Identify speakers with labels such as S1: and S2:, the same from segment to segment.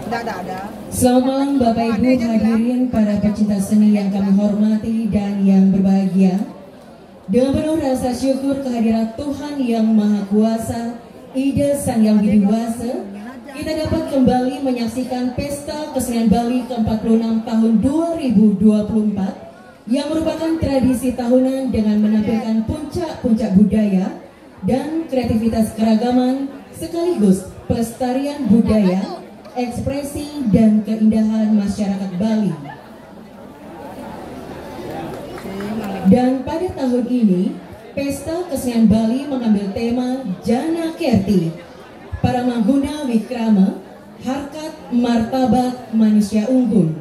S1: Selamat malam Bapak Ibu hadirin para pecinta seni yang kami hormati dan yang berbahagia. Dengan penuh rasa syukur kehadiran Tuhan yang Maha Kuasa, Ida Sang Yang Widiwasa, kita dapat kembali menyaksikan Pesta Kesenian Bali ke-46 tahun 2024 yang merupakan tradisi tahunan dengan menampilkan puncak-puncak budaya dan kreativitas keragaman sekaligus pelestarian budaya, ekspresi dan keindahan masyarakat Bali. Dan pada tahun ini, Pesta Kesenian Bali mengambil tema Jana Kerti, para Mangguna Wikrama, harkat martabat manusia unggul.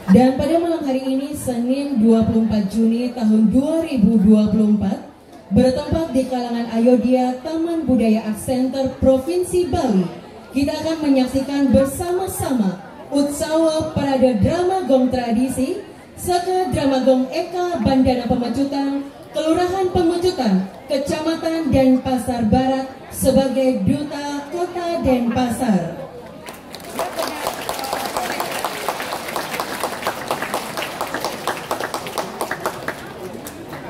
S1: Dan pada malam hari ini, Senin 24 Juni tahun 2024, bertempat di kalangan Ayodhya Taman Budaya Art Center Provinsi Bali, kita akan menyaksikan bersama-sama Utsawa Parade Drama Gong Tradisi Saka Drama Gong Eka Bandana Pemecutan, Kelurahan Pemecutan, Kecamatan Denpasar Barat sebagai Duta Kota Denpasar.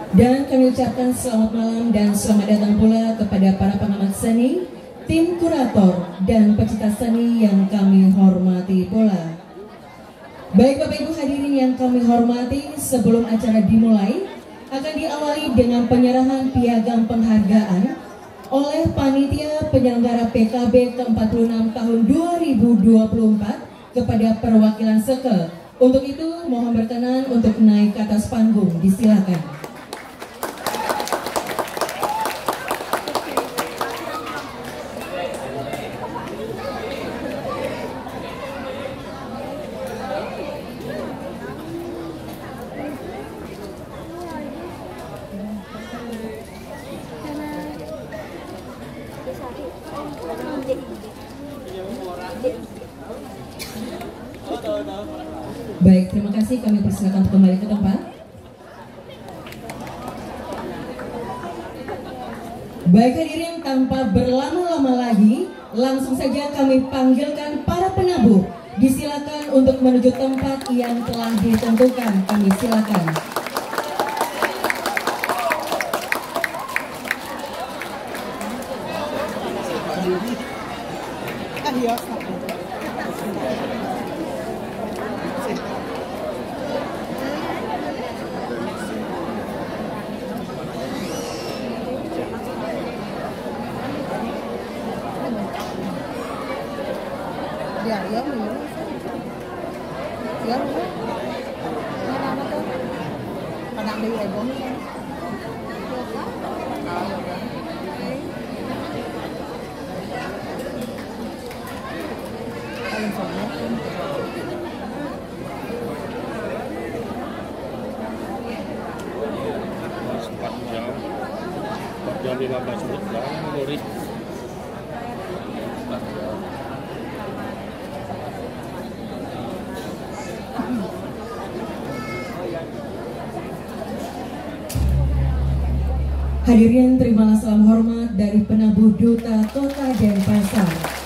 S1: Dan kami ucapkan selamat malam dan selamat datang pula kepada para pengamat seni, tim kurator, dan pecinta seni yang kami hormati pula. Baik Bapak Ibu hadirin yang kami hormati, sebelum acara dimulai, akan diawali dengan penyerahan piagam penghargaan oleh Panitia Penyelenggara PKB ke-46 tahun 2024 kepada perwakilan Seke. Untuk itu, mohon berkenan untuk naik ke atas panggung, disilakan. Baik, terima kasih. Kami persilakan untuk kembali ke tempat. Baik hadirin, tanpa berlama-lama lagi, langsung saja kami panggilkan para penabuh. Disilakan untuk menuju tempat yang telah ditentukan. Kami silakan.
S2: Jam 15 menit Boris.
S1: Hadirin, terimalah salam hormat dari penabuh Duta Kota Denpasar.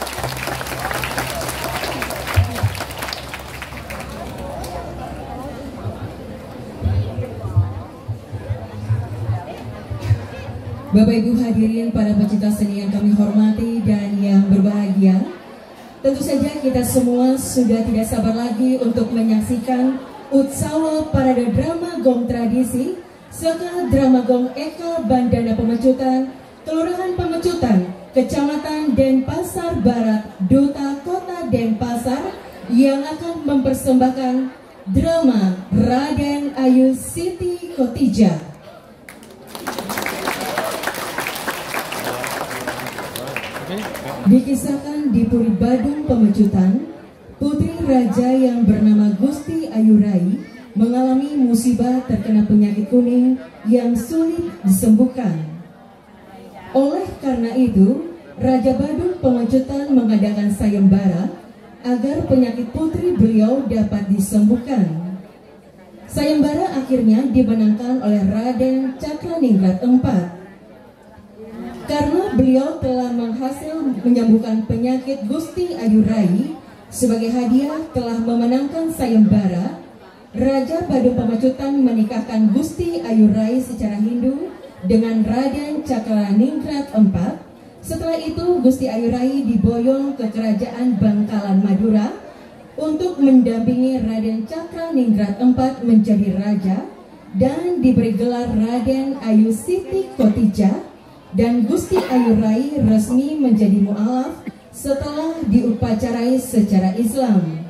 S1: Bapak Ibu hadirin para pecinta seni yang kami hormati dan yang berbahagia, tentu saja kita semua sudah tidak sabar lagi untuk menyaksikan Utsawa Parade Drama Gong Tradisi Saka Drama Gong Eka Bandana Pemecutan, Kelurahan Pemecutan, Kecamatan Denpasar Barat, Duta Kota Denpasar, yang akan mempersembahkan drama Raden Ayu Siti Khotijah. Dikisahkan di Puri Badung Pemecutan, putri raja yang bernama Gusti Ayu Rai mengalami musibah terkena penyakit kuning yang sulit disembuhkan. Oleh karena itu, Raja Badung Pemecutan mengadakan sayembara agar penyakit putri beliau dapat disembuhkan. Sayembara akhirnya dimenangkan oleh Raden Cakraningrat IV. Karena beliau telah menyembuhkan penyakit Gusti Ayu Rai, sebagai hadiah telah memenangkan sayembara, Raja Badung Pamacutan menikahkan Gusti Ayu Rai secara Hindu dengan Raden Cakraningrat IV. Setelah itu Gusti Ayu Rai diboyong ke Kerajaan Bangkalan Madura untuk mendampingi Raden Cakraningrat IV menjadi raja dan diberi gelar Raden Ayu Siti Khotijah, dan Gusti Ayu Rai resmi menjadi mu'alaf setelah diupacarai secara Islam.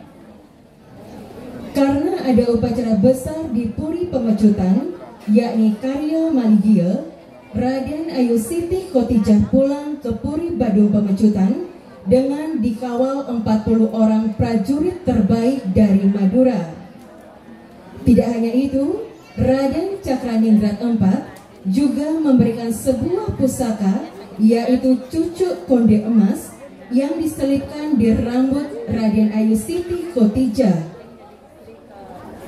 S1: Karena ada upacara besar di Puri Pamacutan, yakni Karya Maligia, Raden Ayu Siti Khotijah pulang ke Puri Badung Pamacutan dengan dikawal 40 orang prajurit terbaik dari Madura. Tidak hanya itu, Raden Cakraningrat IV juga memberikan sebuah pusaka, yaitu cucuk konde emas yang diselipkan di rambut Raden Ayu Siti Khotijah.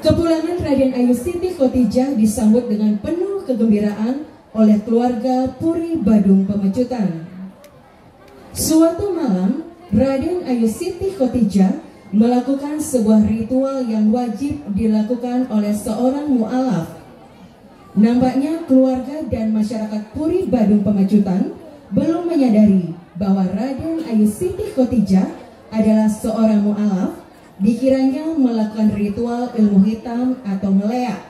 S1: Kepulangan Raden Ayu Siti Khotijah disambut dengan penuh kegembiraan oleh keluarga Puri Badung Pamacutan. Suatu malam, Raden Ayu Siti Khotijah melakukan sebuah ritual yang wajib dilakukan oleh seorang mu'alaf. Nampaknya keluarga dan masyarakat Puri Badung Pamacutan belum menyadari bahwa Raden Ayu Siti Khotijah adalah seorang mu'alaf. Dikiranya melakukan ritual ilmu hitam atau meleak.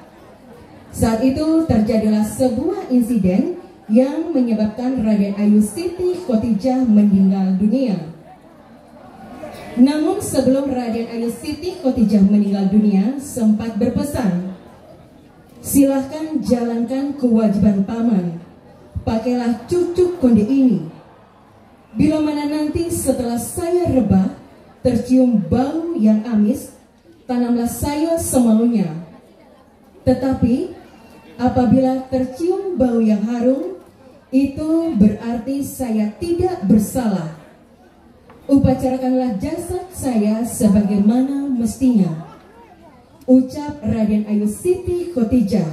S1: Saat itu terjadilah sebuah insiden yang menyebabkan Raden Ayu Siti Khotijah meninggal dunia. Namun sebelum Raden Ayu Siti Khotijah meninggal dunia, sempat berpesan, "Silahkan jalankan kewajiban paman, pakailah cucuk konde ini. Bila mana nanti setelah saya rebah tercium bau yang amis, tanamlah saya semaunya. Tetapi apabila tercium bau yang harum, itu berarti saya tidak bersalah. Upacarakanlah jasad saya sebagaimana mestinya," ucap Raden Ayu Siti Khotijah.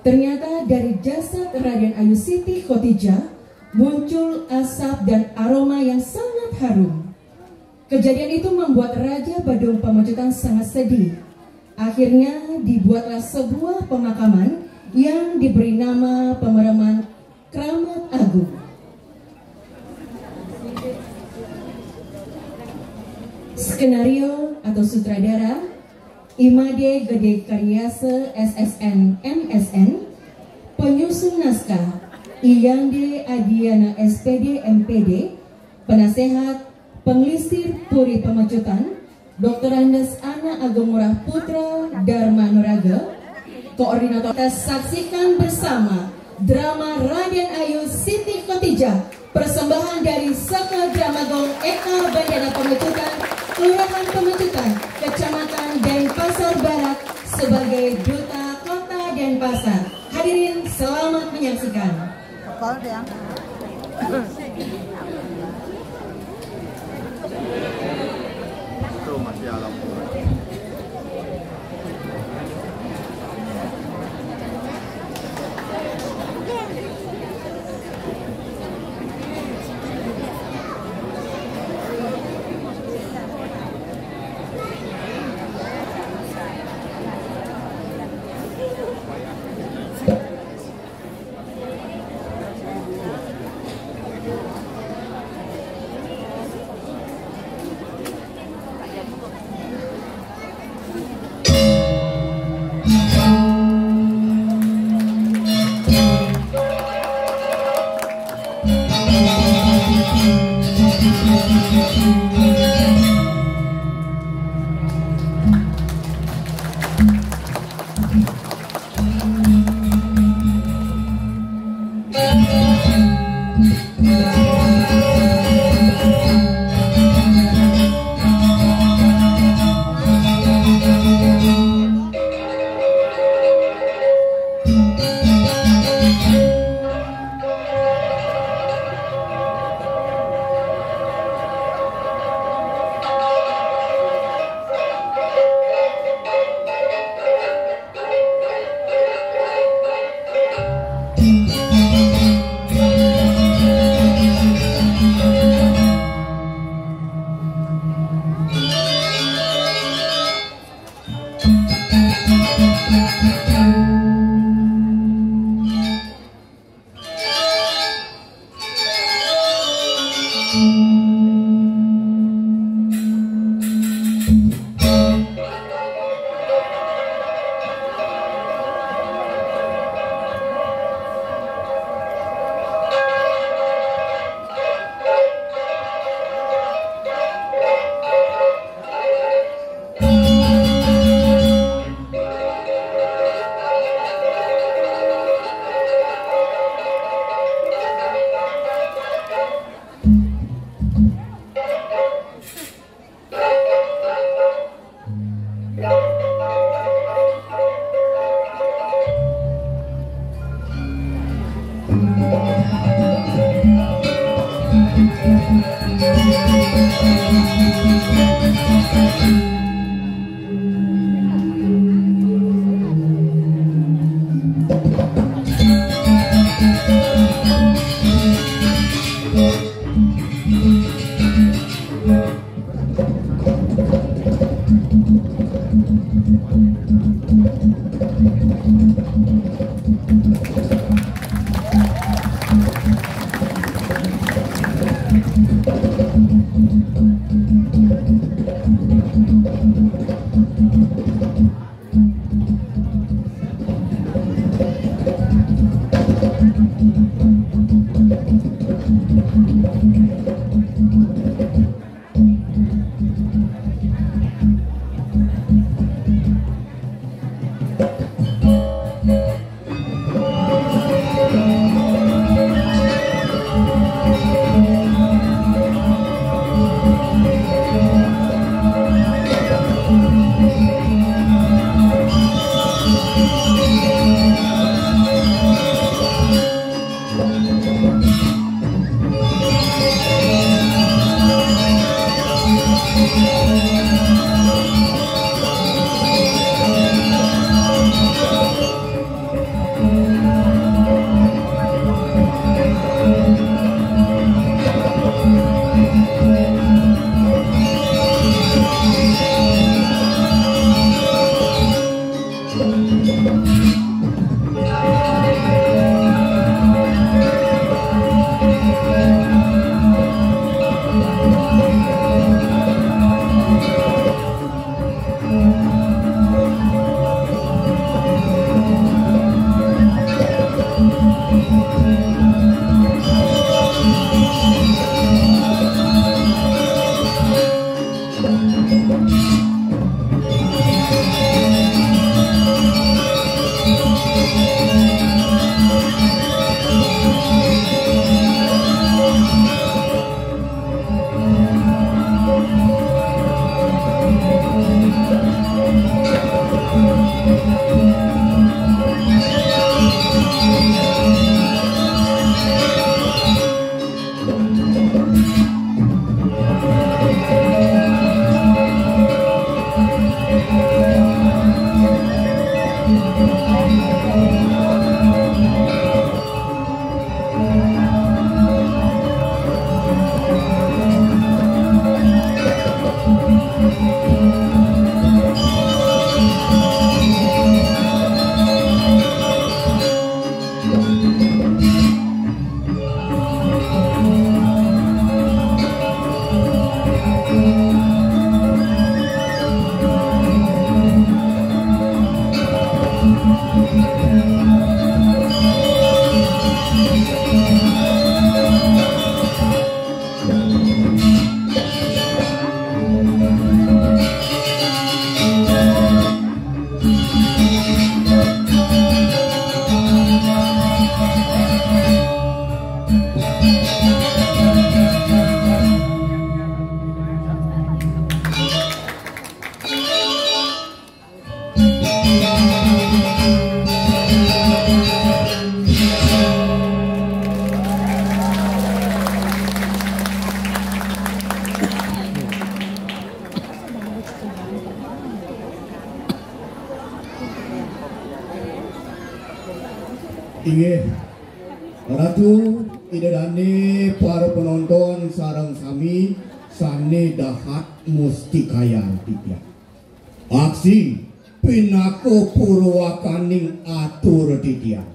S1: Ternyata dari jasad Raden Ayu Siti Khotijah muncul asap dan aroma yang sangat harum. Kejadian itu membuat Raja Badung Pamacutan sangat sedih. Akhirnya dibuatlah sebuah pemakaman yang diberi nama Pemakaman Kramat Agung. Skenario atau sutradara Imade Gede Karyase SSN MSN. Penyusun naskah Iyande Adiana SPD MPD. Penasehat Pengelisir Puri Pamacutan Dr. Andes Ana Ageng Murah Putra Dharma Nuraga. Koordinator. Kita saksikan bersama drama Raden Ayu Siti Khotijah, persembahan dari Saka Dramagong Eka Bandana Pamacutan, Kelurahan Pamacutan, Kecamatan Denpasar Barat, sebagai Duta Kota Denpasar. Hadirin selamat menyaksikan.
S3: Itu masih alam.
S4: Inggih Ratu idedani para penonton sareng sami sane dahat mustikaya titia aksi pinako purwakaning atur titia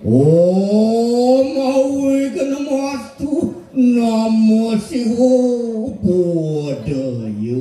S4: oh maui kena mastu Namo Siwo Bodaya.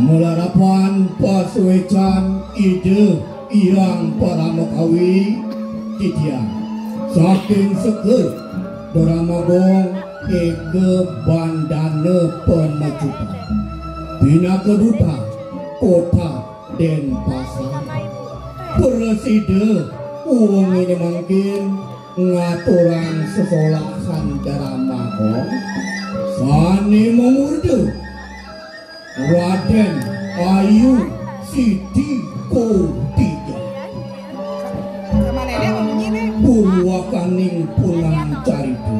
S4: Melarapan pasuecan ide yang para mekawi titian saking seger doramagong eke bandana pemacutan bina keduta kota Denpasar preside uang ini mungkin ngaturan sesolahan doramagong sani memurde Raden Ayu Siti Kotiga Purwakaning punan carita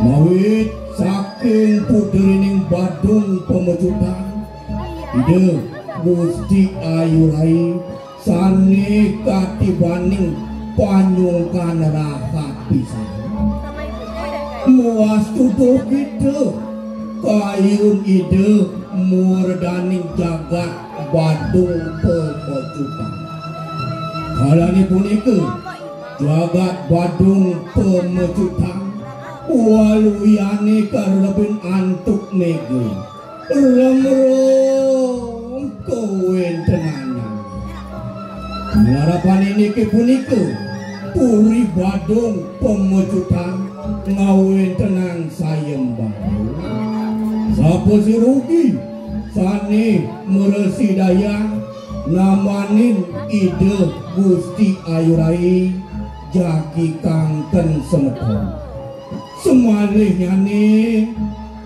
S4: mawit saking puderining Badung pemecutan ide Gusti Ayu Rai sane katibaning panyungkan rahat pisan muas tuduh gitu kayun ide murdaning jagat Badung pemecutan kalani punika jagat Badung pemecutan waluyane karlebin antuk nego remrong kewentenanan harapan ini ke punika puri Badung pemecutan ngawen tenang sayembara sapa si rugi sane meresi daya namanin ide Gusti Ayu Rai jaki kangken semeton semalihnya nih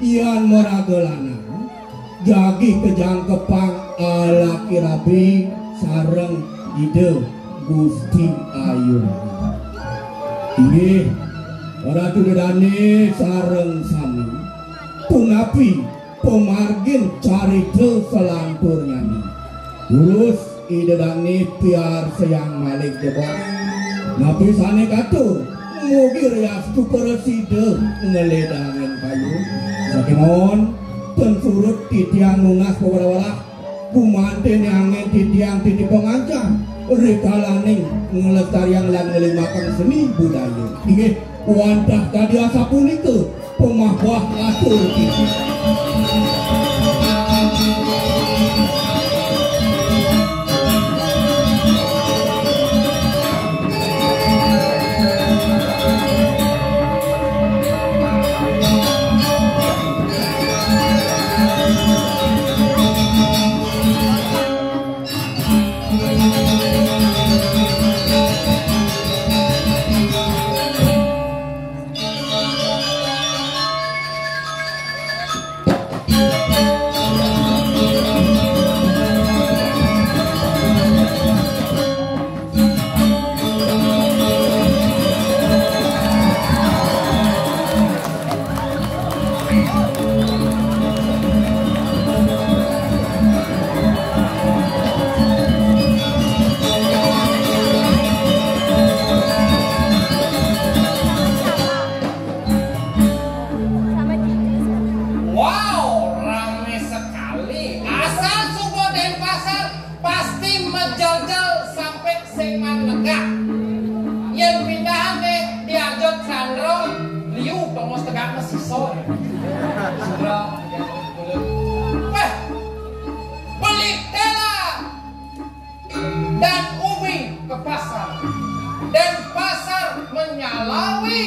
S4: ian meragelana jagi kejangkepang ala kirabi sareng ide Gusti Ayu Rai ini Ratu Dedane sareng sami punapi pemargin carita selanturnya nih terus ide dani piar sayang malik jebok napi sane katur mugi rias tu perside ngeledangin kayu sakimon pensurut titiang nungas pewara-wara kumantin angin titiang titi pengancam rekalaning ngelestarian lan ngelimakan seni budaya ini wadah tadi asa punika pemahwah atur titi
S5: beli tela dan ubi ke pasar dan pasar menyalawi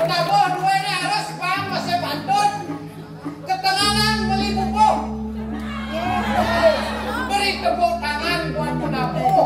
S5: naboh duanya harus paham masih bantun ketenangan beli pupuk beri tepuk tangan buat penabuh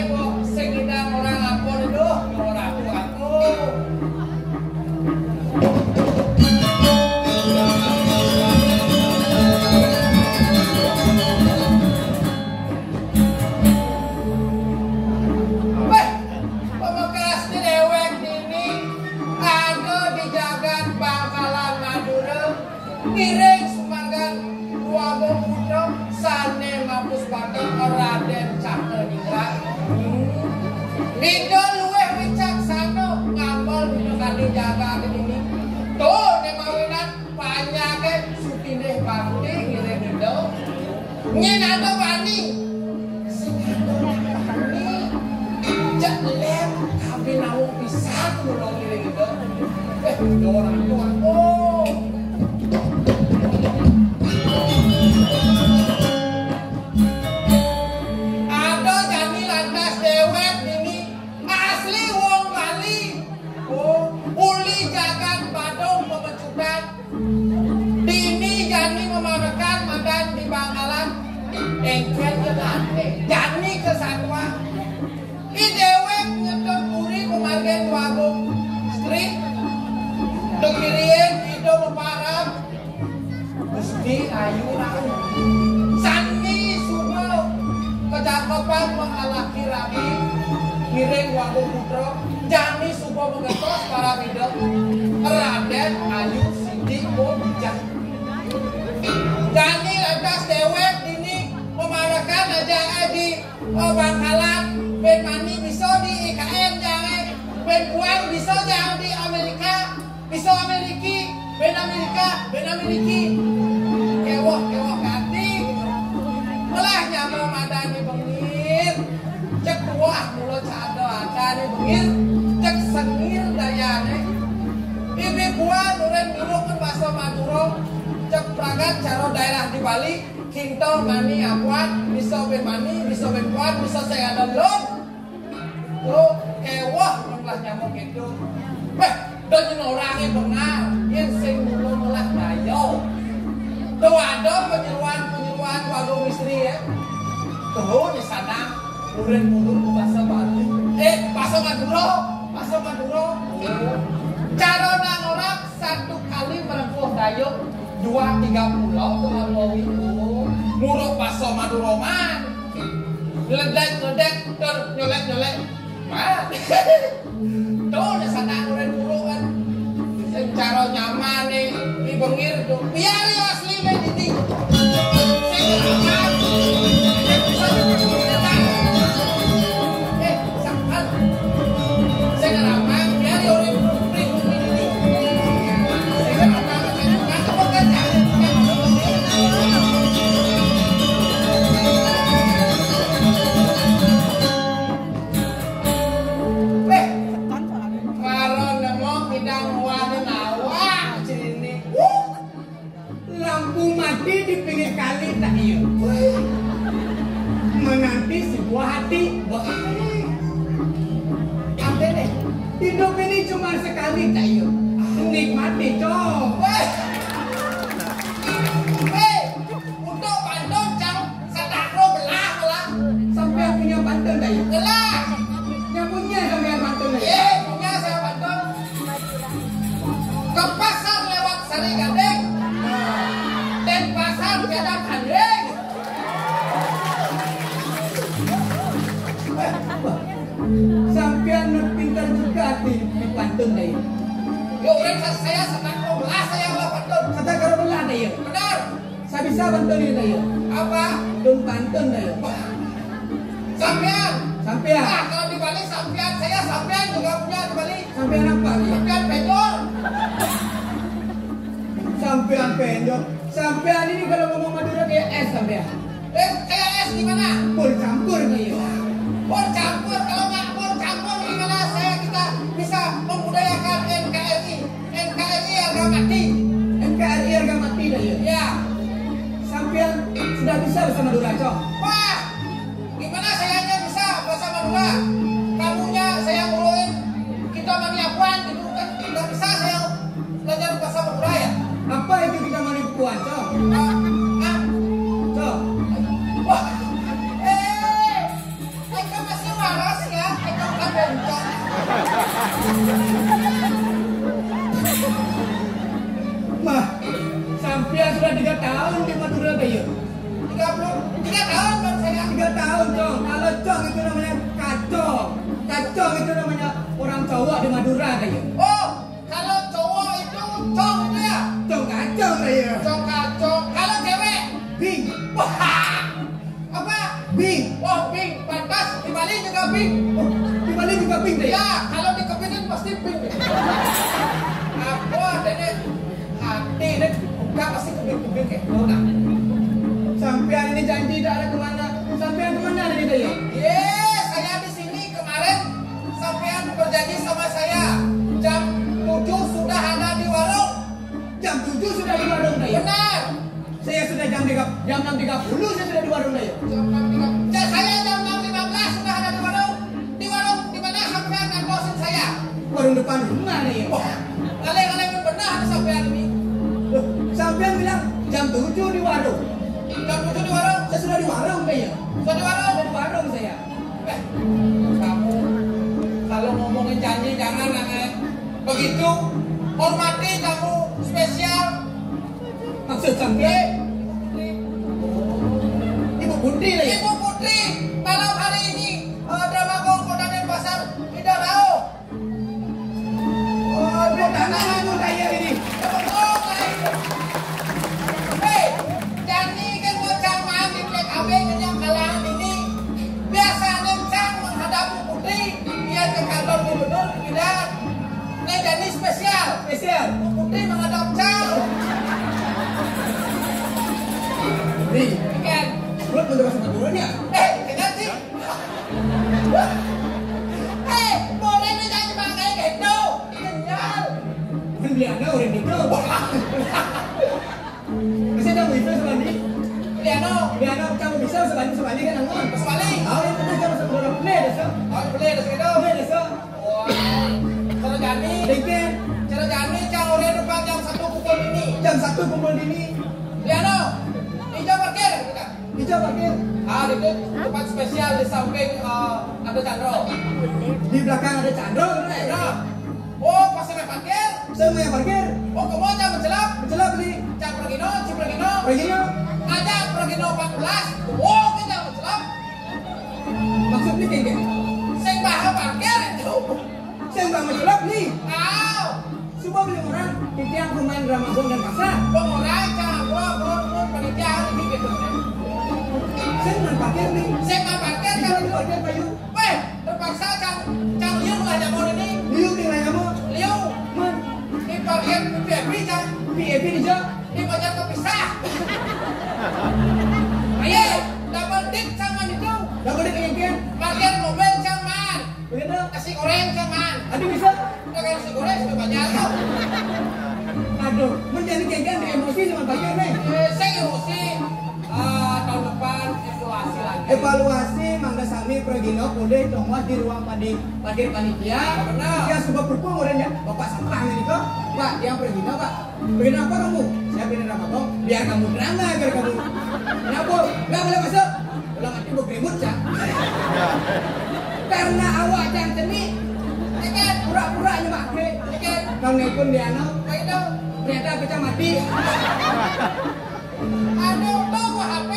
S5: kok sing ngidang orang apa itu orang aku. Pemekas di dewek ini ada di jagat Bangkalan Madura miring sumangan Wago Putra sane mapus batang Raden Cakrningrat. Nido luweh wicaksana ngambal minukan di jagat ini. Tuh ne mawinan panyake sutine bakti ngiring nido. Nyen ada wani. Jelek tapi nawung pisan kula ngiring nido. Orang tua. Oh. Ada jani lantas dewek ini asli wong Bali. Oh, uli jagat Badung pemecutan. Dini jani memarakan madan di Bangkalan. Engkel jelate jani kesatwa. Di dewek nyetot puri kumargen Wagung Street. Dengirien itu meparab. Mesti ayu rau. Sani suno kecakapan mengalaki rabi miring Wagung Putra jani supo mengetos para bidok Raden Ayu Sidik Bijak. Jani lantas dewek ini memarakan aja di Bangkalan ben mani bisa di IKN jangan ben buang bisa jangan di Amerika bisa Ameriki ben Ameriki kewah ganti malah nyamuk madani bengir cek buah mulut cado adane bengir cek sengir dayane ibi buah nuren nguruk kan baso Madura cek pragat caro daerah di Bali kinto mani akuat bisa ben mani bisa ben kuat bisa saya ada lon tuh kewah malah nyamuk itu dan orangnya benar yang sing mulu melah dayo tuh ada penyeruan Wagung istri ya tuh di sana murid ke bahasa Bali bahasa Madura cara nang orang satu kali menempuh dayo 2-3 pulau dengan mau itu muruk bahasa Madura man ledek nyolek tuh di sana murid kan cara nyaman nih di bengir tuh biar asli ini di pinggir kali tak iya menanti sebuah hati apa deh hidup ini cuma sekali tak iya nikmati coba untuk Bandung jauh sedakro belah sampai punya Bandung tak iya belah yang punya sampai Bandung tak iya punya saya Bandung ke pasar lewat Sari Gading dan pasar tiada kandeng. Sampian pintar juga di pantun deh. Yo, saya senang belah saya lah pantun. Kata kalau belah deh. Benar. Saya bisa pantun ini deh. Apa? Dun pantun deh. Sampian. Nah, kalau di Bali sampian saya sampian juga punya di Bali. Sampian apa? Sampian pendor. Sampian pendor. Sampean ini kalau ngomong Madura kayak es sampean. Kayak es gimana? Pur campur nih. Pur campur kalau nggak pur campur gimana kita bisa membudayakan NKRI harga mati. NKRI harga mati dah ya. Ya. Sampean sudah bisa bahasa Madura cok. Wah, gimana sayanya bisa bahasa Madura? Kamunya saya nguruin kita maniapuan gitu kan tidak bisa saya belajar bahasa Madura ya. Apa itu kita manipuan, Cok? Cok. Wah. Saya masih Mah, sampean sudah 3 tahun di Madura kayu. 3 tahun kan saya. 3 tahun Cong. Kalau Cong itu namanya kacong. Kacong itu namanya orang cowok di Madura kayu. Oh, kalau cowok itu Cong itu ya. Cong kacong kayu. Cong kacong. Kalau cewek Bing. Wah. Apa? Bing. Oh, Bing. Pantas di Bali juga Bing. Oh, di Bali juga Bing deh. Ya, kalau di Kepiting pasti Bing. Apa deh? Hati deh. Bukan pasti Kepiting kayak mana. Sampean ini janji tidak ada kemana. Sampean kemana nih Dayo? Yes, saya di sini kemarin. Sampean berjanji sama saya. Jam 7 sudah ada di warung. Jam 7 sudah di warung Dayo? Benar. Saya sudah jam 6.30 saya sudah di warung Dayo. Jam 6.30. Saya jam 6.15 sudah ada di warung. Di warung di mana sampean ngangkosin saya? Warung depan rumah nih. Wah, kalian benar sampean ini. Loh, sampean bilang jam 7 di warung. Jam 7 di warung? Saya sudah di warung kayaknya. Sudah di warung? Sudah di warung saya. Kamu kalau ngomongin janji jangan begitu. Hormati kamu spesial. Maksud sampai Ibu Putri lah ya? Ibu Putri malam hari ini drama Kongko dan Denpasar tidak tahu. Oh, tanah aku saya ini. Jadi kan bocah maaf di PKB yang kalangan ini biasanya Cang menghadap Bu Putri dia ke kantor gubernur tidak. Ini jadi spesial. Bu Putri menghadap Cang. Nih, kan? Lu mencoba sama turunnya? Kenapa sih? Boleh nih jangan cuma kayak gitu. Kenyal. Kan Liana orang itu. Bisa kamu itu sebanding? Liano, kamu bisa sebanding kan anggun? Sebanding? Oh, yang benar kamu sebelum beli desa. Oh, beli desa itu? Beli desa. Wah, cara jani? Dikit. Cara jani, cara orang depan jam 1 pukul ini. Jam 1 pukul ini. Liano, hijau parkir. Hijau parkir. Itu tempat spesial di samping ada Chandro. Di belakang ada Chandro, benar? Oh, pas saya parkir. Saya mau yang parkir. Oh, kamu aja menjelap nih. Cak Pergino. Ajak Pergino 14. Oh, kita menjelap. Maksudnya kayak gini. Saya bahas parkir itu. Saya nggak menjelap nih. Coba beli orang di tiang pemain Ramadan dan pasar. Orang jangan gua panitia ini gitu. Saya mau parkir nih. Saya mau parkir kan parkir Bayu. Weh, terpaksa Cang Liu ngajak mau ini. Liu man. Ini parkir VIP Cang. VIP di jauh. Ini banyak kepisah. Ayo, double dip sama itu. Double dip yang parkir mobil Cang Man. Begitu? Kasih goreng Cang Man. Aduh bisa? Udah kasih goreng sudah banyak tuh. Aduh, menjadi kayak emosi sama parkir nih. Saya emosi. Tahun depan evaluasi lagi. Evaluasi Mangga Sami Pergino boleh cuma di ruang parkir panitia. Benar. Dia suka berpung orangnya. Bapak sampah ini kok. Pak, dia Pergino Pak. Pergino apa kamu? Saya Pergino Ramadan. Biar kamu drama agar kamu. Kenapa? Nggak boleh masuk. Kalau mati berkerimut Cak. Karena awak jangan seni. Ikan pura-pura aja pakai. Ikan. Kau ngekun dia no. Itu ternyata kita mati. Aduh, tunggu HP.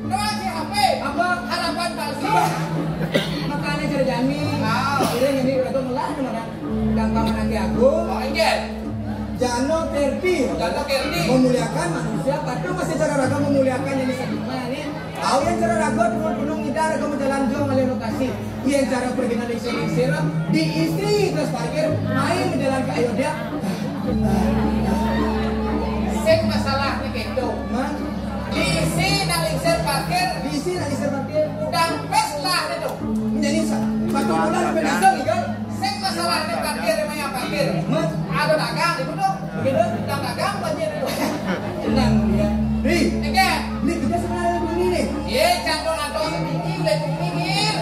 S5: Doaji HP. Apa? Harapan palsu. Makanya cara jami. Ini udah melah mana? Gampang lagi aku. Oh, enggak. Jano Kerti. Memuliakan manusia. Patuh masih cara raga memuliakan yang disebutnya ini. Tahu yang cara raga penuh ngidar kamu jalan jauh ngalih lokasi. Yang cara pergi nalih serang diisi terus parkir main di jalan ke Ayodhya. Sing masalah nih gitu. Diisi nalisir parkir. Udah pes lah itu. Menjadi satu bulan sampai dasar kan. Sing masalah nih parkir emangnya parkir. Ada dagang itu tuh. Begitu. Sedang dagang banjir itu. Tenang dia. Ini kita sebenarnya begini nih. Iya, jangan atau sedikit udah pinggir.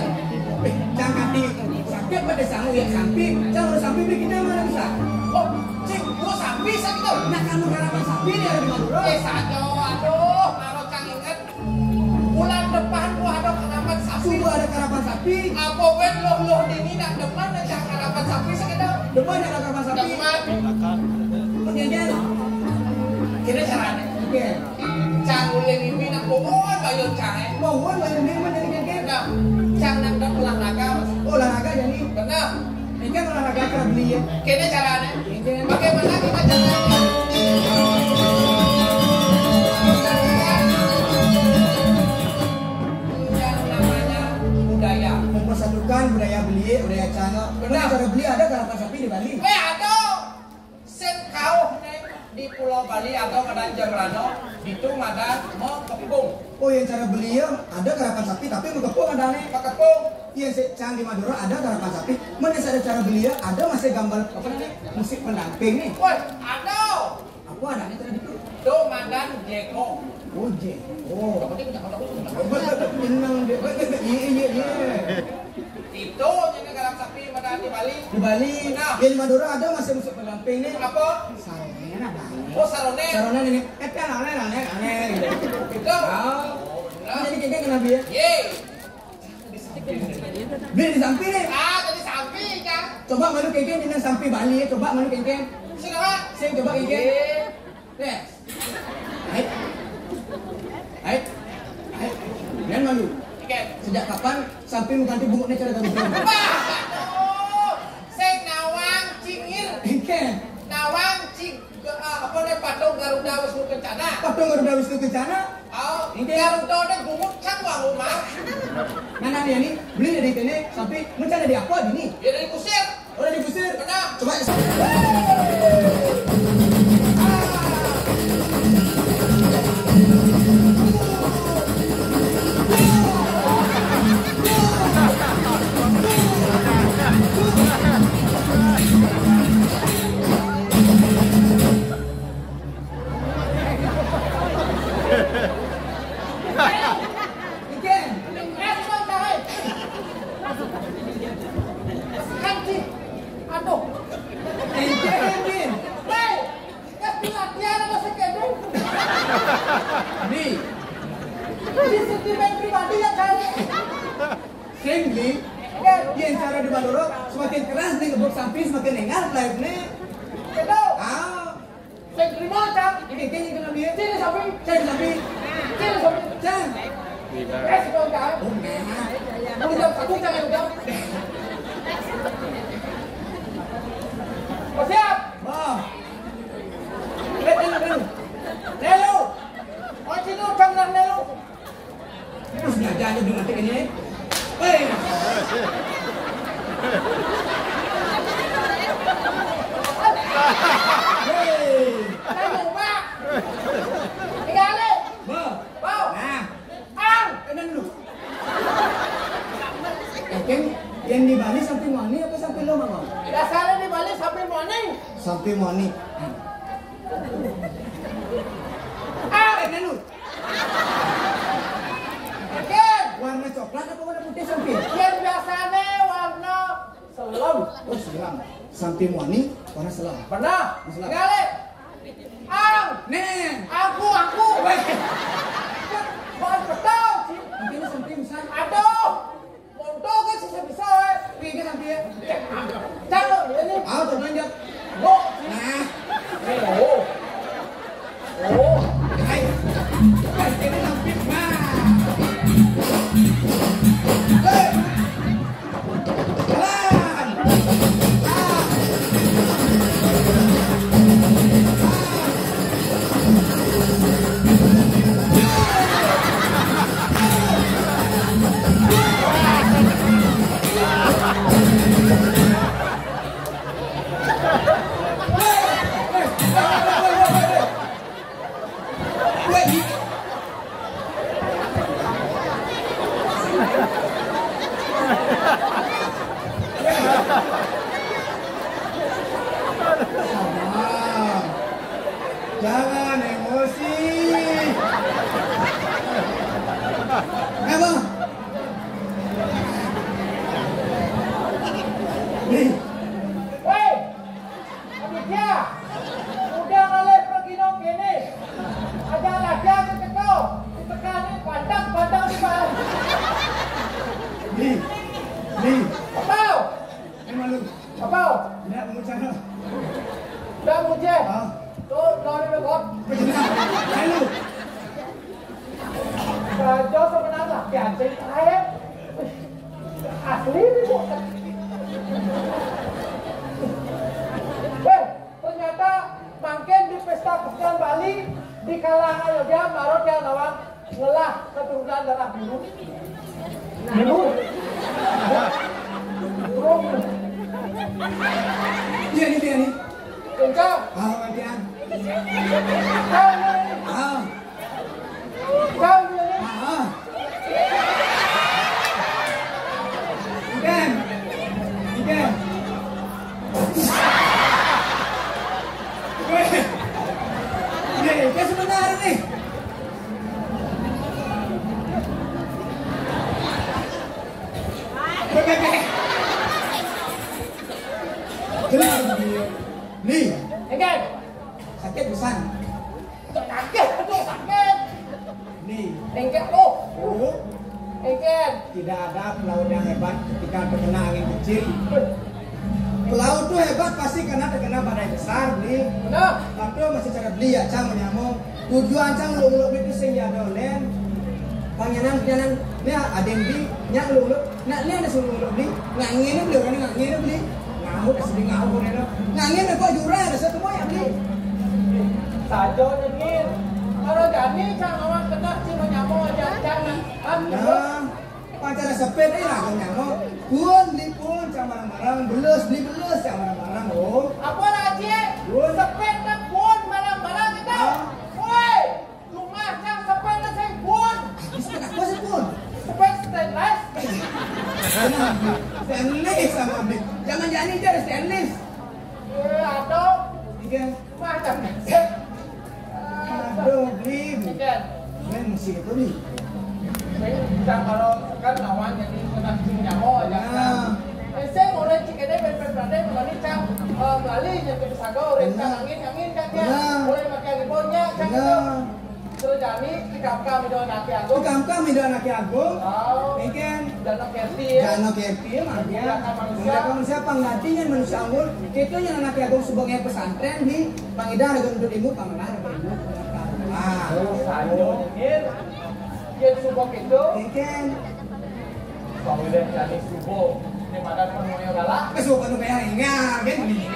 S5: Jangan kati sakit pada sangu yang samping. Jangan samping kita mana bisa. Oh, cing, gua sapi sakit tuh. Nah kamu harapan sapi dia ada di Madura. Sajo, aduh, kalau Cang inget bulan depan gua ada harapan sapi. Gua ada harapan sapi. Apa wen loh dini nak depan aja harapan sapi sakit tuh. Depan ada kerapan sapi.
S2: Makan.
S5: Pengennya. Kira caranya. Oke. Cang ulin ini nak bohongan bayar cang. Bohongan bayar ini mana jadi kira. Nah, cang nak olahraga. Olahraga jadi. Benar. Ini kan olahraga kerap beli ya. Kira caranya. Bagaimana kita caranya? Mempersatukan budaya beli, budaya cangga. Benar. Cara beli ada kerapan sapi di Bali. Ada. Sen kau di Pulau Bali atau Medan Jamrano itu ada mau kepung. Oh yang cara beli ada kerapan sapi tapi mau kepung ada nih. Kepung. Yang cang di Madura ada kerapan sapi. Mana ada cara beli ada masih gambar apa nih musik pendamping nih. Woi ada. Apa ada nih tadi itu? Do Madan Jeko. Oh Jeko. Itu yang kerapan sapi Madan di Bali. Di Bali. Nah, di Madura ada masih musik pendamping nih. Apa? Saronen ada. Oh saronen. Saronen ini. Kan aneh gitu. Itu. Jadi kayak kenapa ya? Ye. Beli di samping nih. Jadi samping kan. Coba manu kengkeng dengan samping Bali. Coba manu kengkeng. Siapa? Saya coba kengkeng. Deh. Hai. Jangan malu. Sejak kapan samping ganti bungkuknya cara ganti bungkuk? Saya nawang cingir. Nawang cing apa nih patung Garuda Wisnu Kencana. Patung Garuda Wisnu Kencana? Oh, Garuda nih bungkuk can wang rumah. Mana nih ini beli dari sini sampai mencari dari apa ini? Ya dari kusir. Oh dari kusir. Benar. Coba. Yang cara di Madura semakin keras nih gebuk samping semakin engar live nih. Betul. Saya terima cang. Ini kena dia. Cili samping. Cili samping. Cili samping. Cang. Es dong cang. Udah aku jangan udah. Siap. Wah. Lelo. Oh cino cang nang lelo. Terus ngajarin dengan nanti ini. Hei. Kamu Pak. Tinggali. Bau. Nah. Ang. Kanan dulu. Yang di Bali sampai Mani apa sampai lo Mama? Dasarnya di Bali sampai Mani. Sampai Mani. Kanan dulu. Warna coklat apa warna putih samping? Yang biasanya warna selam. Oh selam. Samping Mani warna selam. Pernah? Tinggali. Ang. Neng. Aku. Bukan betul sih. Mungkin samping besar. Aduh. Montok kan bisa. Pergi samping. Jangan ini. Tuh lanjut. Nah. Oh. Hai. Ini samping mah. Jangan emosi. Apa? Woi, Aditya, udah ngalih pergi dong gini. Ada lagi ke kau, ditekanin pandang di bawah. Apa? Emang lu? Apa? Tidak mengucap Lelah keturunan darah biru. Biru.
S6: Dia nih.
S5: Kencang.
S6: Gantian.
S5: Kau ini.
S6: Ikan. Ikan sebentar nih. Nih,
S5: Ikan.
S6: sakit pisan.
S5: Sakit, betul sakit.
S6: Nih,
S5: Ikan. Oh.
S6: oh,
S5: Ikan.
S6: tidak ada pelaut yang hebat ketika terkena angin kecil. Pelaut tuh hebat pasti karena terkena badai besar, nih.
S5: Benar.
S6: Tapi masih cara beli ya, cang menyamuk. Tujuan cang lu itu sing ya dolen. Panyanan nih ada yang beli, nyak lu. Nah, ini ada suruh lu beli. Ngangin beli kan ngangin beli. Ngamuk sedih ngamuk nih. Ngangin kok jurah ada satu mau yang beli.
S5: Sajo nyengir. Kalau jadi cang awak kena cino nyamuk aja jangan.
S6: Nah, pacara sepet lah kau nyamuk. Pun beli pun cang barang-barang, belus beli belus cang barang-barang oh.
S5: Apa lagi?
S6: Pun.
S5: Sepet dan pun barang-barang kita. Woi, rumah cang sepet dan saya pun.
S6: Bisa apa sih pun?
S5: Sepet stainless.
S6: Stainless sama beli. Jangan jadi dia ada stainless.
S5: Atau
S6: Ikan.
S5: macam
S6: Aduh, beli.
S5: Ikan.
S6: Men mesti itu nih.
S5: Cang kalau kan lawan jadi kena cino nyamuk aja. Saya mulai cikadai berperdaya melalui cang melalui yang ke Sago, rencang angin kan dia. Mulai pakai ribonya cang itu. Terus jadi dikapkam itu anak agung.
S6: Kamkam itu anak agung.
S5: Oh,
S6: Ikan.
S5: dan kerti ya.
S6: Dano kepi maksudnya manusia penggantinya manusia unggul itu yang anak agung sebagai pesantren di Pangidar untuk ibu Pangelar. Ah,
S5: Sayo nyengir. Yang subok itu.
S6: ikan.
S5: Kalau udah jadi subok. Ini badan penuhnya galak.
S6: Kesukaan tuh kayak ingat kan ini.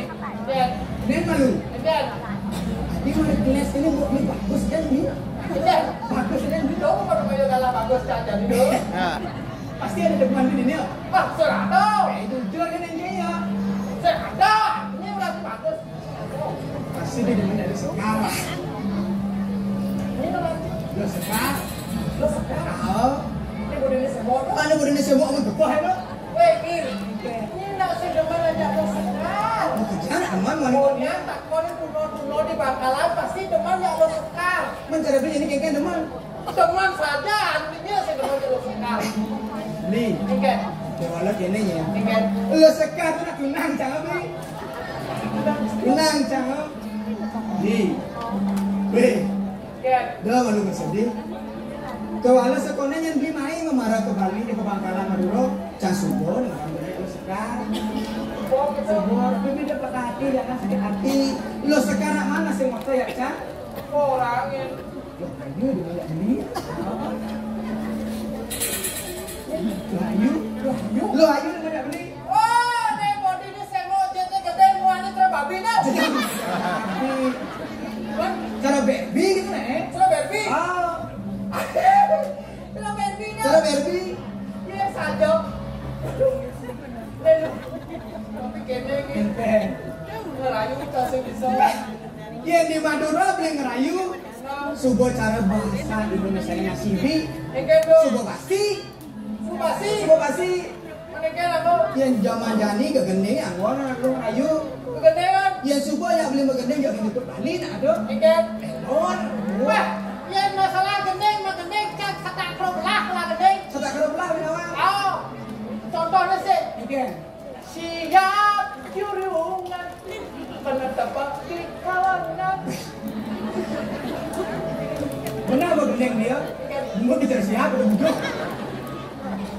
S5: Dan
S6: Nen malu.
S5: dan
S6: Di mana kelas ini buat beli bagus kan ini.
S5: dan
S6: Bagus kan ini.
S5: itu kalau kayak galak bagus kan jadi itu.
S6: Pasti ada depan di sini.
S5: Ah, serado.
S6: Itu jual kan ya.
S5: Serado. Ini berarti bagus.
S6: Pasti di depan ada sekarang.
S5: Ini berarti
S6: Lo sekarang.
S5: lo sekarang.
S6: Oh.
S5: Ini boleh ini semua.
S6: Mana boleh nih semua mau gepah ya lo?
S5: Weh, Gil. Ini nak sedeman aja lo sekarang.
S6: Mau kejar aman mana?
S5: Pokoknya tak kau ni kuno di Bangkalan pasti deman ya lo sekarang.
S6: Mencari beli ini kengkeng deman.
S5: Deman saja, artinya sedeman ya lo sekarang.
S6: Nih.
S5: Ikan,
S6: Coba lo kene ya.
S5: ikan.
S6: Lo sekat tu nak tunang jangan beli. Tunang jangan. Di. Beli.
S5: Ikan.
S6: Dah malu bersedih. Kalau sekolah yang beli main memarah ke Bali di Bangkalan Madura, casubo dengan lo sekat.
S5: Oh, gitu.
S6: Subur, bibi dapat hati jangan sakit hati. Lo sekarang mana sih motor ya cak?
S5: Orangin.
S6: Lo kayu di mana beli? Lo ayu di mana beli?
S5: Oh, ni body ni semua jadi gede muan ni terbabi dah. Kan?
S6: Cara baby gitu nih.
S5: Sudah berbi.
S6: Ah,
S5: Sudah berbi nya.
S6: cara baby.
S5: Dia saja. Lalu. Tapi kene ni.
S6: Ente.
S5: Ngerayu kasih bisa.
S6: Ya di Madura beli ngerayu. Subo cara bahasa Indonesia nya sibi.
S5: Ikan tu.
S6: Subo pasti.
S5: Subasi.
S6: Subo pasti.
S5: Mana kan aku?
S6: Yang zaman jani kegendeng anggon lu ngerayu.
S5: Kegedean.
S6: Yang subo ya beli megendeng jangan ikut Bali nak ada.
S5: Ikan.
S6: Elon.
S5: Wah, yang masalah gendeng, mah gendeng cak kata kerolah lah gendeng.
S6: Setak keruplah binawan.
S5: Oh, contohnya sih.
S6: Oke.
S5: Siap jurungan penetapan di kalangan.
S6: Benar begendeng dia. Mau bicara siapa udah bujuk.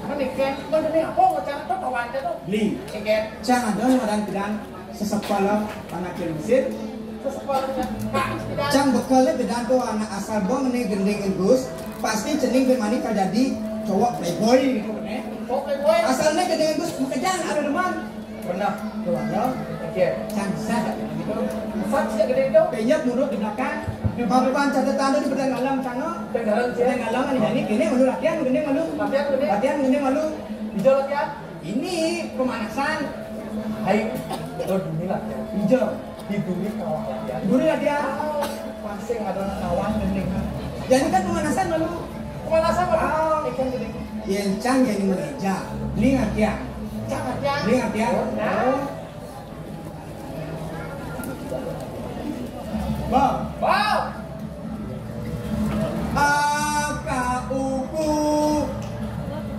S5: Menikah, menikah apa macam tu kawan tu?
S6: Beli.
S5: Ikan,
S6: Jangan ada orang bilang sesepala anak Mesir.
S5: sesepualnya. Kak, tidak.
S6: Cang bekalnya bilang tuh anak asal bang ini gendeng Inggris pasti cening bermani jadi cowok playboy gitu kan.
S5: Oke, boy.
S6: Asalnya gendeng Inggris makanya ada teman.
S5: Benar.
S6: Tuh ada.
S5: Oke.
S6: Cang bisa gitu.
S5: Fat sih gede tu.
S6: Penyap nurut di belakang. Papan catatan di pedang alam sana. Pedang alam ini kini malu latihan, gini malu. Latihan gini malu. Hijau latihan. Ini pemanasan. Hai, ini latihan. Hijau. Diburi kawan latihan. Diburi latihan. Pasing ada kawan gending. Jadi kan pemanasan malu. Pemanasan malu. Ikan gede. Yencang jadi meja. Ini latihan. Ini latihan. Wow. AKUku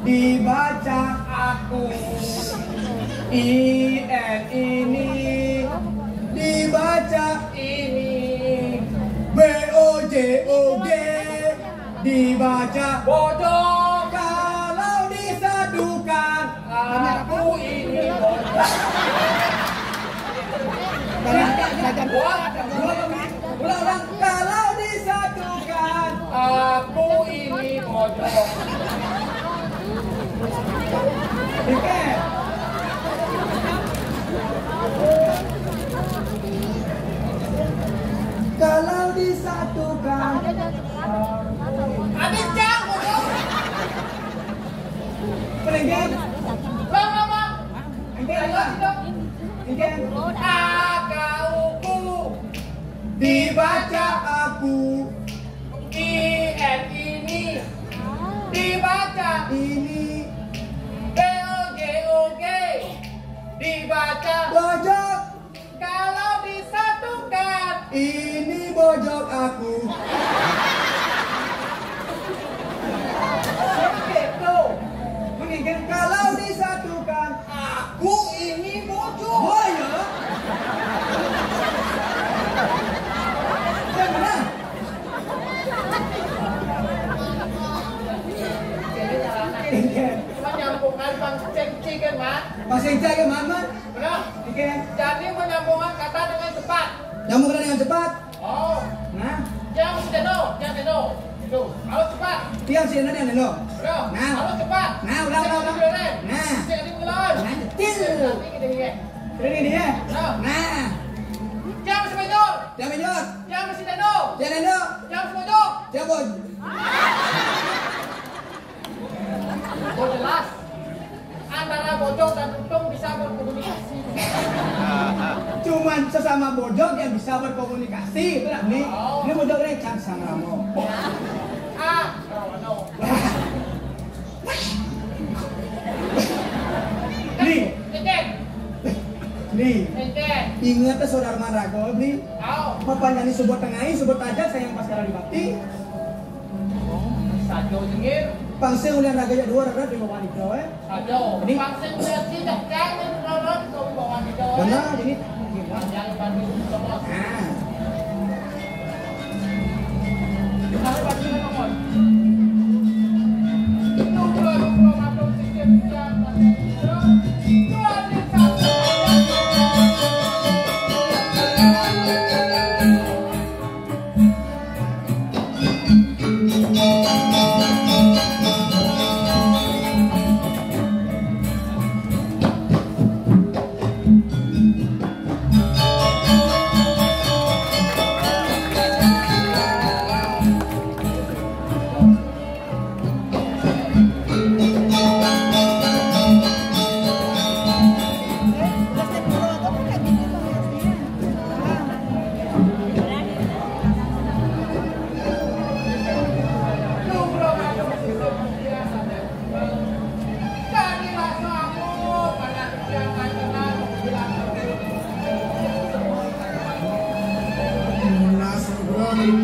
S6: dibaca aku. IN ini dibaca ini. BOJOG dibaca bodoh. Kalau disatukan aku ini bodoh. Ulang. Kalau disatukan aku ini bodoh. Oke. Kalau disatukan Adik jang bodoh. Pengen. Lama. Ingin. AKUku dibaca aku. IN ini dibaca ini. BOJOG dibaca bojok. Kalau disatukan ini bojok aku. Mungkin kalau disatukan aku ini bojok. Oh ya.
S5: Menyambungkan bang cengci kan mak?
S6: Bang cengci kan mak?
S5: Benar. Jadi menyambungkan kata dengan cepat.
S6: Nyambungkan dengan cepat.
S5: Oh.
S6: Nah.
S5: Yang teno. Itu. Kalau cepat.
S6: Yang sini yang teno.
S5: Benar.
S6: Nah.
S5: Kalau cepat.
S6: Nah, ulang. Nah.
S5: Jadi mulai.
S6: Nah, kecil. Ini dia. Nah.
S5: Jam sebentar.
S6: Jam menjot.
S5: Jam masih teno.
S6: Jam teno.
S5: Jam sebentar.
S6: Jam boj.
S5: Oh jelas. Antara bojong dan untung bisa berkomunikasi.
S6: Cuman sesama bojong yang bisa berkomunikasi, itu lah nih. Ini bojong recang sama kamu.
S5: Rawono.
S6: Nih. Nih. Ingat tuh saudara Marago nih. Papanya nih subot tengahi, subot tajak sayang pas kala dibakti.
S5: Sajo jengir.
S6: Pangse ulian raganya dua rada di bawah itu
S5: Sajo. Ini pangse ulian tidak jangan rada di bawah itu.
S6: Benar ini.
S5: Jangan bantu semua. Kalau bantu nomor. Lu masuk sistem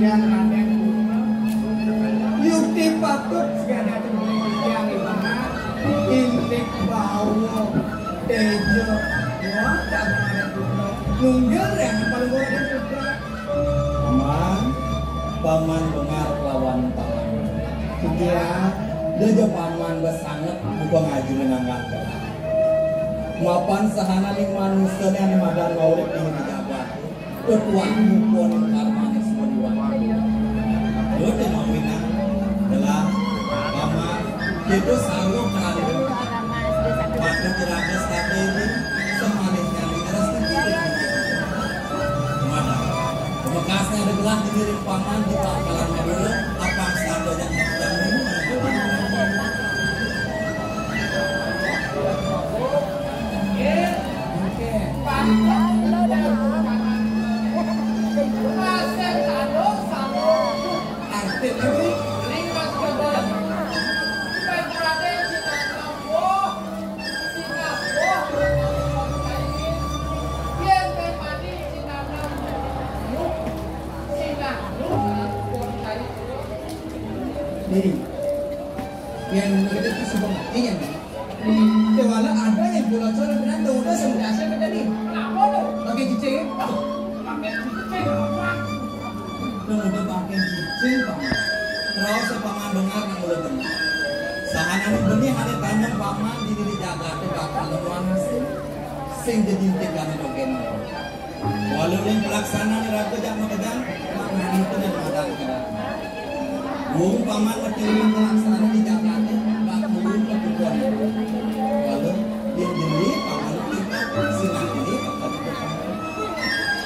S5: yang Yukti patut segala yang ibarat intik bawo tejo wadah nunggal yang paling boleh juga paman bengar lawan paman dia dejo paman besanget buka ngaji menangkan mapan sahana ning manusia yang madan maurip di jabat ketuan mupon karmane semua diwani Yote mawina adalah mama itu selalu kali waktu kira-kira state ini semanis yang diteras tinggi mana bekasnya ada belah di
S7: ngirim paman di Pangkalan Madura apa stado yang
S6: Jadi, yang kita itu sebuah artinya nih. Kewala ada yang pulau Solo benar tuh udah semudah saya beda nih. Apa tuh? Pakai cicing. Pakai cicing apa?
S7: udah pakai cicing pak. Terus sepaman dengar yang udah benar. Sahana benih ada tanya paman di diri jaga ke bakal lemuan hasil. Sing jadi tekan itu kena. Walau yang pelaksana nih rakyat jangan kejan, mana itu yang madang kena. Bung paman berterima pelaksana di Jakarta, bak mulun kebutuhan. Lalu yang jadi paman kita sinang ini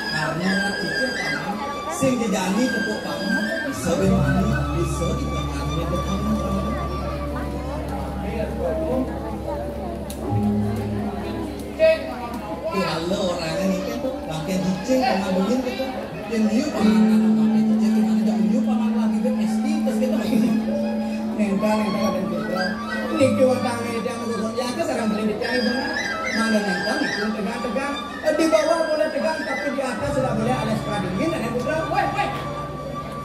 S7: karena cicit paman sing dijani kepuk paman bisa bermani bisa dipegang dengan paman. Kalau orang ini kan pakai cicit paman begini gitu, yang dia paman pakai cicit gimana jauh dia paman lagi ke SD terus kita lagi.
S6: Nengkal ada juga. Ini kewatangan dia mau ya ke sarang beli dicari benar. Mana nengkal itu tegang-tegang. Di bawah boleh tegang tapi di atas sudah boleh ada sekolah dingin dan yang betul. Woi,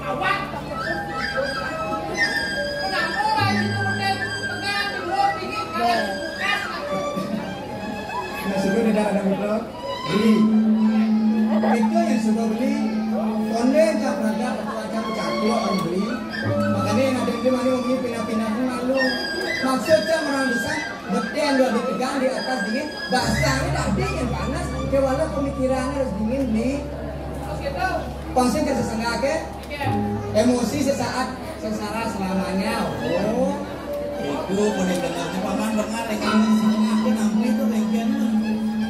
S6: awak. Kenapa orang itu model tegang di bawah dingin ada kas. Nah, sudah di daerah ada betul. Beli. Itu yang sudah beli. Konde jak berada atau caklo orang beli. Makanya yang ada di mana ini pindah-pindah malu. Maksudnya merambisan betul yang dua dipegang di atas dingin. Bahasanya tadi yang panas. Kewala pemikirannya harus dingin di. Pasti kesesenggak ke. Emosi sesaat sengsara selamanya. Oh,
S7: itu boleh dengarnya paman dengar yang ini setengah ke nampi itu rengkian.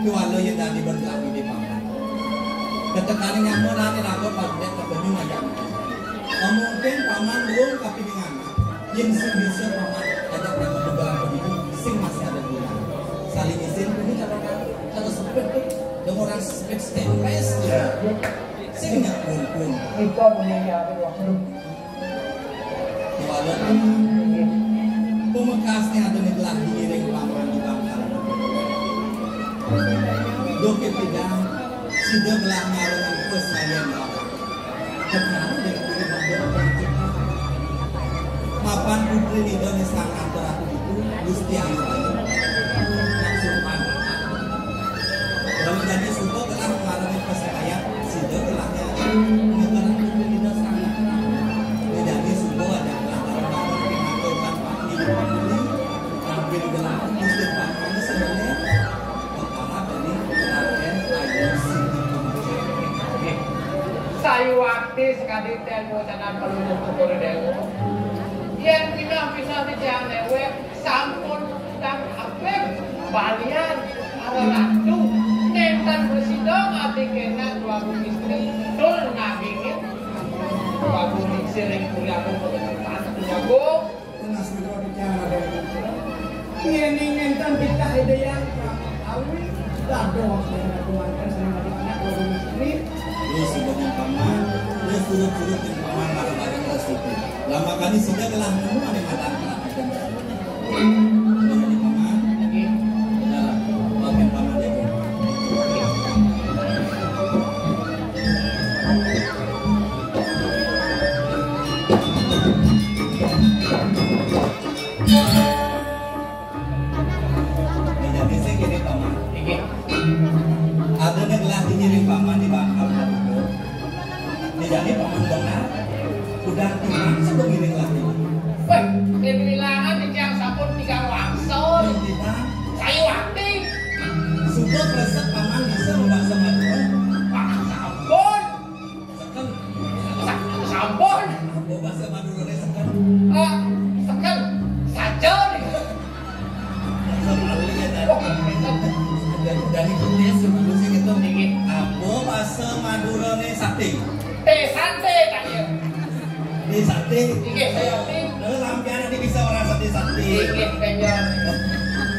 S7: Kewala yang tadi berlaku di paman. Ketekan yang mulai rakot pada kepenyung aja. Mungkin paman belum tapi dengan yang bisa paman ajak yang berdoa begitu sing masih ada bulan saling izin ini kalau sempit tuh dengan orang sempit stainless sing nggak pun
S6: itu punya waktu.
S7: walaupun pemekasnya ada nih telah diiring paman di Bangkalan doke tidak sudah telah ngaruh kesalahan kenapa mapan putri di Indonesia kantor aku itu Gusti Ayu langsung panik. Lalu jadi suku telah mengalami persebaya sudah telahnya negara putri di Indonesia kantor. Jadi suku ada pelanggaran pengakuan di putri tampil dalam Gusti Paman sebenarnya perkara dari Raden Ayu Siti Kuncir.
S5: Saya waktu sekali telpon dengan peluru tutur dewa. Yang kita bisa dijang dewe sampun dan apek balian ada ratu nentan bersidang abdi kena dua istri tul nabingin dua sering kuliah pengecutan jago
S6: Tunas negara bicara dari ini nentan kita ide yang kawin dado waktu yang aku mantan sering anak dua istri.
S7: Ini sebenarnya paman, dia suruh-suruh di paman bareng-bareng ke situ. Lama kali sudah telah nemu ada madang kelapa. Jadi paman, adalah bagian paman dia. Jadi saya gini paman, ada yang telah dikirim paman di Bangkalan. Jadi paman benar. Udah timbang sebegini lagi.
S5: weh dibilangan dijang sampun 3 wangsor saya waktu
S7: sudah resep paman bisa membahasa Madura.
S5: pak sampun sampun
S7: Mau bahasa Madura ini sekan.
S5: sekel saja nih
S7: Dan ikutnya sebelum sini itu apa bahasa Madura ini sakti.
S5: teh sante tanya
S7: sate.
S5: Inggih saya tim.
S7: Sampean ini bisa orang sate.
S5: Inggih pengen.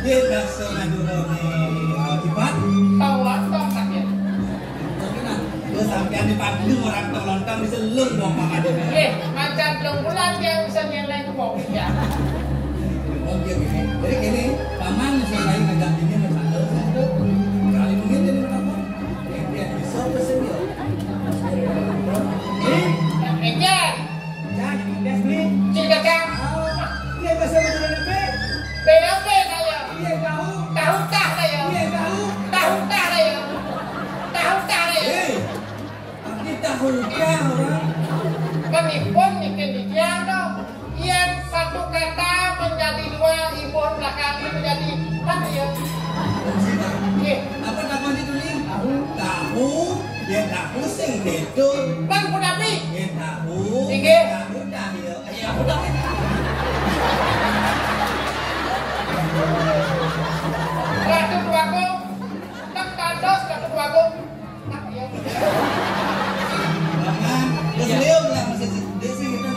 S7: Dia dasar Madura nih kipat.
S5: Tawar tong sakit.
S7: Terus sampean di Bandung orang lontong bisa lung dong Pak Ade.
S5: Nggih, macan belum bulan dia bisa nyelai kebong ya.
S7: Oke gini. Jadi gini, paman misalnya ngajak ini misalnya kali mungkin jadi apa? Dia bisa pesen dia.
S5: Enggak.
S6: Jangan des beli.
S5: Jika kang
S6: Dia bahasa Madura nepe.
S5: BAP saya.
S6: Dia tahu.
S5: Tahu tah saya.
S6: Dia tahu.
S5: Tahu tah saya. Tahu tah saya.
S7: Kita hukah orang.
S5: Penipun bikin dia dong. Yang satu kata menjadi dua, imun belakangnya menjadi apa ya? Nggih.
S7: Apa nama itu nih? Tahu. Dia tahu sing itu.
S5: Bang Punapi.
S7: Dia tahu.
S5: Inggih.
S7: Tahu dah ya. Ayo udah.
S5: Ratu Duago. Tak tandos Ratu Duago. Tak ya.
S7: Beliau bilang masih dia sih itu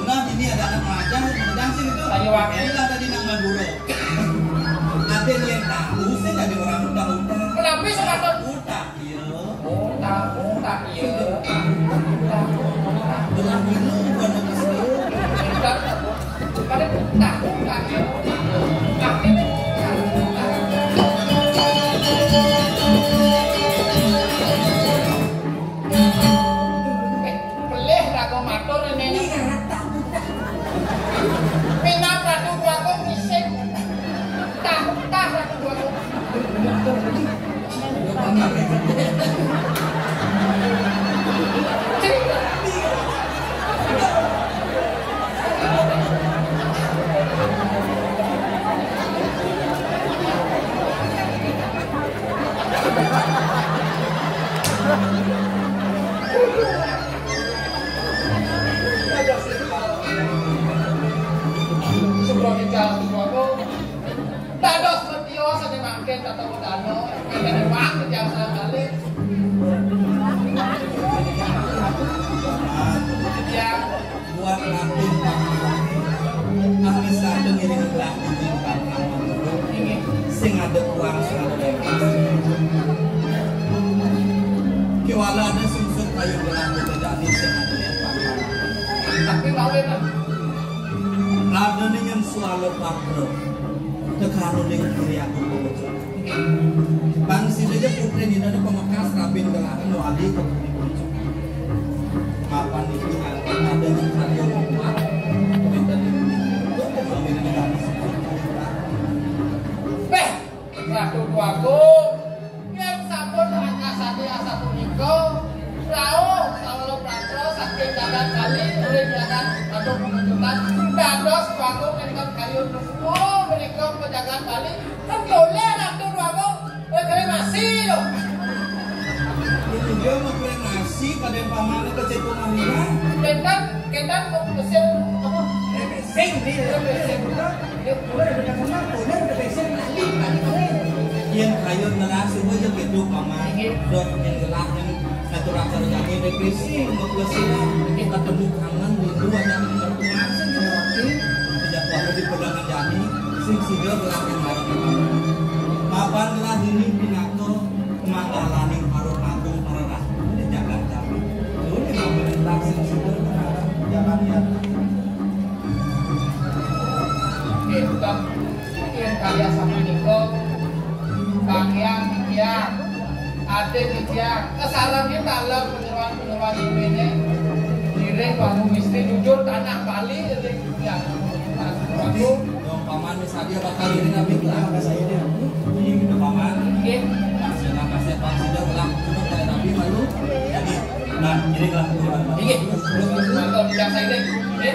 S7: benar ini ada anak pelajar sedang sih itu
S5: Ayo, Wak.
S7: kita tadi nak Madura ada yang tahu sih dari orang udah
S5: Punapi Soekarno.
S7: udah iya
S5: Tak iya.
S7: benar minum bukan kesel
S5: Tak. Pada tak iya. Tak ini. Pelih rago matur ini. Pinang Ratu Duago ngising. Tah Ratu Duago. Cerita. Sebelum jalan Duago. Dados metio sane makin atau dano. Kene wang kerja sekali. Ya,
S7: buat latih ahli satu ngiring latih di
S5: ini
S7: sing ada uang sing ada bebas kiwala ada sungsut kayu berlaku terjadi sing ada lepas
S5: tapi mawe
S7: ada dengan suara pakro tekanu dengan kiri aku bocor bang aja putri di dalam pemakas rabin gelahan wali ke bocor kapan itu ada yang karya membuat minta
S5: Ratu Duago yang sampun hanya satu niko rao sawalo pratro saking jalan kali ring jalan atau penunjukan dados Duago nengkon kayu oh menika penjagaan Bali kan boleh Ratu Duago masih loh
S7: itu dia mau nasi pada pamannya ke situ mahina
S5: kendan mau mesin apa
S6: Sing dia besar. Dia boleh dengan sama boleh besar lagi lagi.
S7: yang kayu nerasi aja gitu paman dot yang gelap yang satu rasa lagi depresi untuk bersih kita ketemu kangen di dua jam berkuasa sejak waktu di pedangan jani sing siga belakang bareng mapan lah ini pinato matalani paruh agung pararas di Jakarta lu ini pemerintah sing siga jalan ya
S5: kita yang kaya sama niko Bangyan Tiang, Ade Tiang, kesarannya dalam peneruan ini, direng bangun misteri jujur tanah Bali, jadi ya, aku,
S7: dong paman misalnya bakal ini nabi lah saya dia, ini kita paman, kasih kasih apa sudah belah cuma kayak nabi malu, jadi nah ini lah
S5: ini, belum mantap yang saya ini.